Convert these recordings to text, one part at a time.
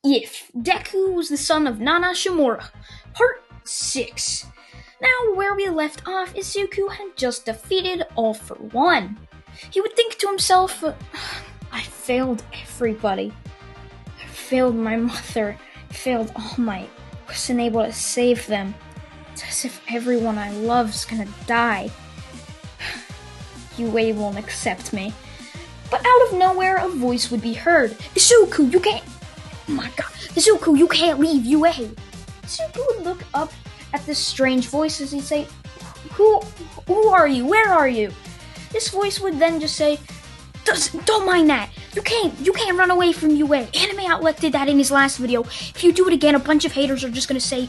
If Deku was the son of Nana Shimura. Part 6. Now, where we left off, Izuku had just defeated All for One. He would think to himself, I failed everybody. I failed my mother. I failed I wasn't able to save them. It's as if everyone I love's gonna die. UA won't accept me. But out of nowhere, a voice would be heard. Izuku, you can't... Oh my god. Deku, you can't leave UA. Deku would look up at this strange voice as he'd say, Who are you? Where are you? This voice would then just say, Don't mind that. You can't run away from UA. Anime Outlet did that in his last video. If you do it again, a bunch of haters are just gonna say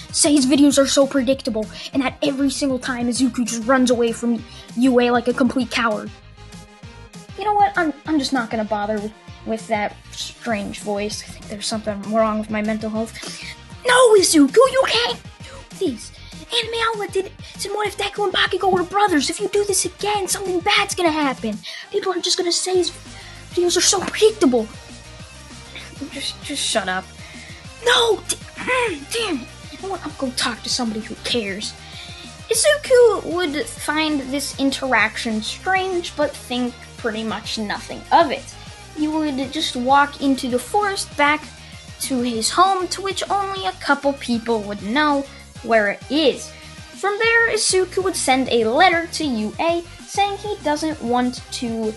his videos are so predictable, and that every single time Izuku just runs away from UA like a complete coward. You know what? I'm just not gonna bother with that strange voice. I think there's something wrong with my mental health. No, Izuku, you can't do this. Anime Outlet did it. Said, what if Deku and Bakugo were brothers? If you do this again, something bad's gonna happen. People are just gonna say his videos are so predictable. Just shut up. No, damn it. You know what? I'm gonna talk to somebody who cares. Izuku would find this interaction strange, but think pretty much nothing of it. He would just walk into the forest back to his home, to which only a couple people would know where it is. From there, Izuku would send a letter to UA saying he doesn't want to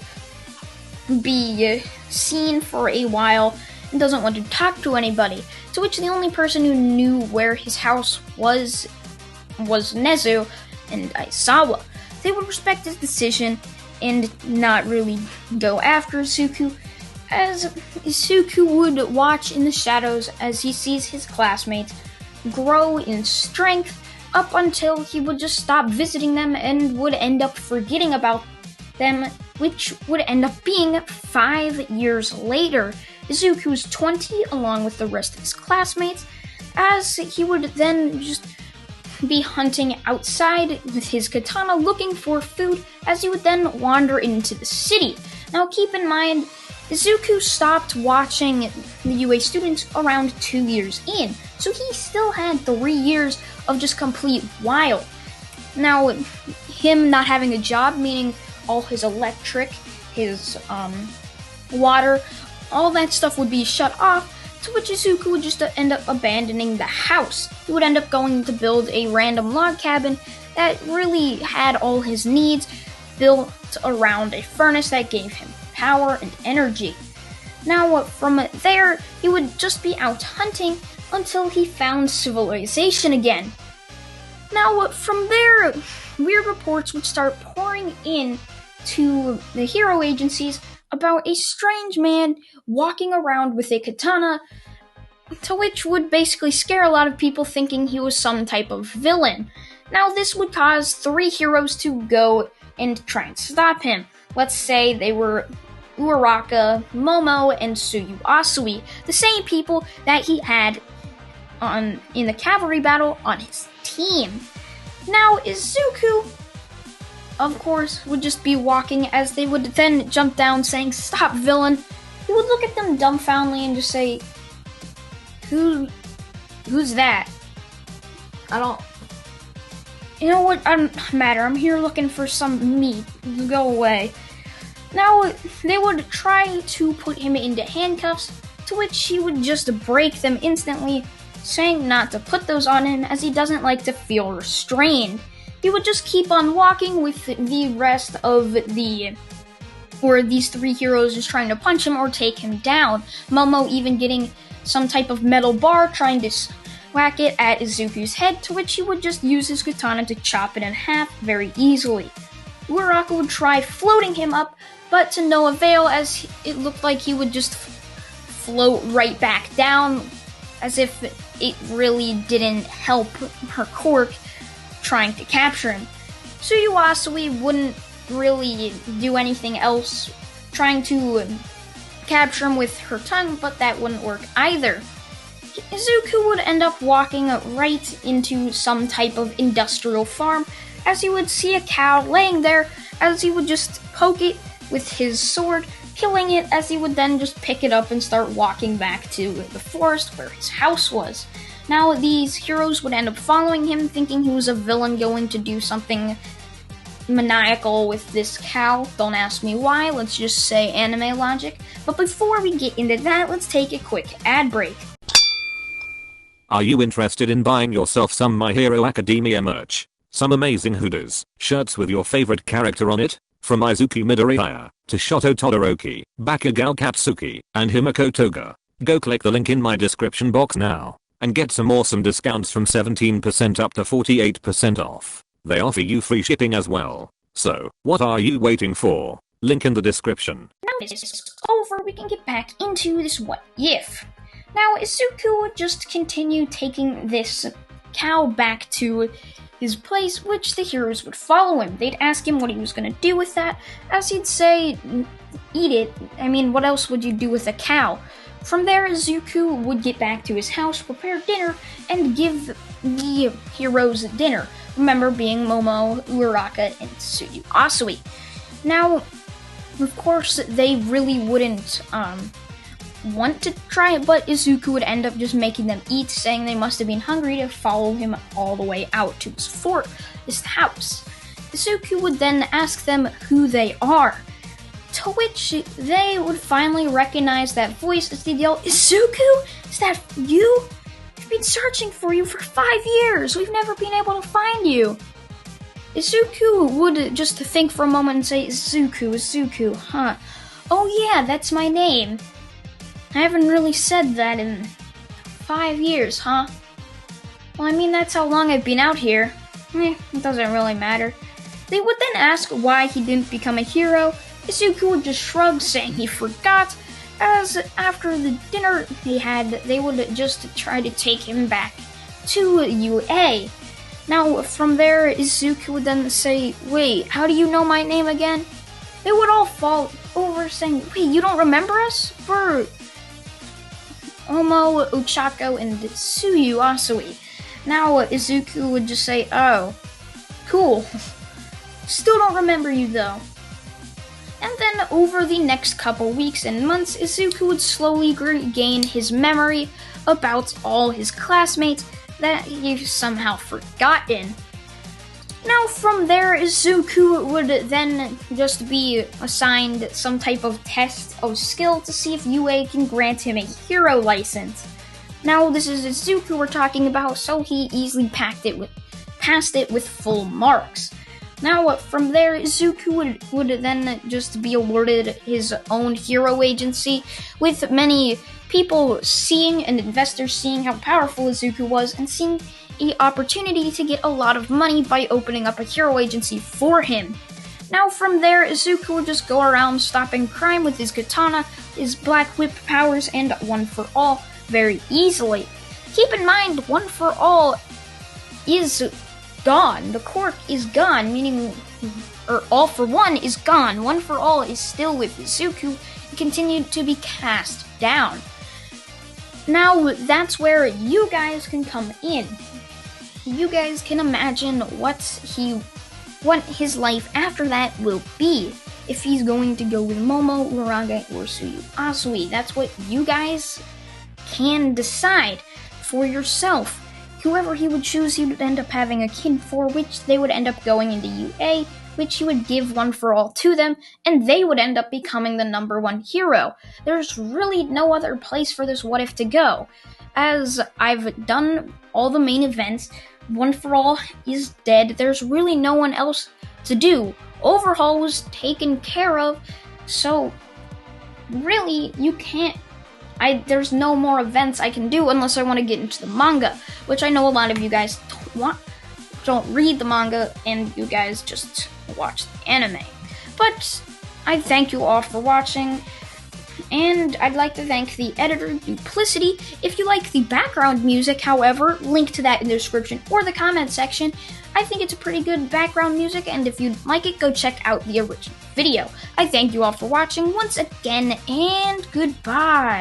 be seen for a while and doesn't want to talk to anybody, to which the only person who knew where his house was Nezu and Aizawa. They would respect his decision and not really go after Izuku, as Izuku would watch in the shadows as he sees his classmates grow in strength up until he would just stop visiting them and would end up forgetting about them, which would end up being 5 years later. Izuku was 20 along with the rest of his classmates, as he would then just be hunting outside with his katana looking for food, as he would then wander into the city. Now keep in mind, Izuku stopped watching the UA students around 2 years in, so he still had 3 years of just complete wild. Now, him not having a job, meaning all his electric, his water, all that stuff would be shut off, to which Izuku would just end up abandoning the house. He would end up going to build a random log cabin that really had all his needs built around a furnace that gave him power and energy. Now, from there, he would just be out hunting until he found civilization again. Now, from there, weird reports would start pouring in to the hero agencies about a strange man walking around with a katana, to which would basically scare a lot of people thinking he was some type of villain. Now, this would cause 3 heroes to go and try and stop him. Let's say they were Uraraka, Momo, and Tsuyu Asui, the same people that he had in the cavalry battle on his team. Now, Izuku, of course, would just be walking as they would then jump down saying, Stop, villain! He would look at them dumbfoundedly and just say, Who's that? I don't... You know what? I don't matter. I'm here looking for some meat. Go away. Now, they would try to put him into handcuffs, to which he would just break them instantly, saying not to put those on him as he doesn't like to feel restrained. He would just keep on walking with the rest of these 3 heroes just trying to punch him or take him down. Momo even getting some type of metal bar trying to whack it at Izuku's head, to which he would just use his katana to chop it in half very easily. Uraraka would try floating him up, but to no avail, as it looked like he would just float right back down, as if it really didn't help her quirk trying to capture him. Tsuyu Asui wouldn't really do anything else, trying to capture him with her tongue, but that wouldn't work either. Izuku would end up walking right into some type of industrial farm, as he would see a cow laying there, as he would just poke it with his sword, killing it, as he would then just pick it up and start walking back to the forest where his house was. Now, these heroes would end up following him, thinking he was a villain going to do something maniacal with this cow. Don't ask me why, let's just say anime logic. But before we get into that, let's take a quick ad break. Are you interested in buying yourself some My Hero Academia merch? Some amazing hoodies, shirts with your favorite character on it? From Izuku Midoriya to Shoto Todoroki, Bakugan Katsuki, and Himiko Toga. Go click the link in my description box now and get some awesome discounts from 17% up to 48% off. They offer you free shipping as well. So, what are you waiting for? Link in the description. Now it's over, we can get back into this what if. Now, Izuku would just continue taking this cow back to his place, which the heroes would follow him. They'd ask him what he was going to do with that, as he'd say, eat it. I mean, what else would you do with a cow? From there, Izuku would get back to his house, prepare dinner, and give the heroes dinner. Remember, being Momo, Uraraka, and Tsuyu Asui. Now, of course, they really wouldn't want to try it, but Izuku would end up just making them eat, saying they must have been hungry to follow him all the way out to his fort, his house. Izuku would then ask them who they are, to which they would finally recognize that voice as they'd yell, "Izuku? Is that you? We've been searching for you for 5 years. We've never been able to find you." Izuku would just think for a moment and say, Izuku, huh? Oh yeah, that's my name. I haven't really said that in 5 years, huh? Well, I mean, that's how long I've been out here. It doesn't really matter. They would then ask why he didn't become a hero. Izuku would just shrug, saying he forgot, as after the dinner they had, they would just try to take him back to UA. Now, from there, Izuku would then say, "Wait, how do you know my name again?" They would all fall over, saying, "Wait, you don't remember us? We're Omo, Ochako, and Tsuyu Asui." Now, Izuku would just say, "Oh, cool. Still don't remember you, though." And then, over the next couple weeks and months, Izuku would slowly regain his memory about all his classmates that he'd somehow forgotten. Now, from there, Izuku would then just be assigned some type of test of skill to see if UA can grant him a hero license. Now, this is Izuku we're talking about, so he easily passed it with full marks. Now, from there, Izuku would then just be awarded his own hero agency, with many people seeing and investors seeing how powerful Izuku was and seeing an opportunity to get a lot of money by opening up a hero agency for him. Now, from there, Izuku would just go around stopping crime with his katana, his black whip powers, and One for All very easily. Keep in mind, One for All is gone. The quirk is gone, meaning, All for One is gone. One for All is still with Izuku and continued to be cast down. Now, that's where you guys can come in. You guys can imagine what his life after that will be. If he's going to go with Momo, Uraga, or Tsuyu Asui. That's what you guys can decide for yourself. Whoever he would choose, he would end up having a kid for, which they would end up going into UA, which he would give One for All to them, and they would end up becoming the #1 hero. There's really no other place for this what if to go. As I've done all the main events, One for All is dead. There's really no one else to do. Overhaul was taken care of, so really you can't. There's no more events I can do unless I want to get into the manga, which I know a lot of you guys don't read the manga and you guys just watch the anime. But I thank you all for watching, and I'd like to thank the editor, Duplicity. If you like the background music, however, link to that in the description or the comment section. I think it's a pretty good background music, and if you'd like it, go check out the original video. I thank you all for watching once again, and goodbye.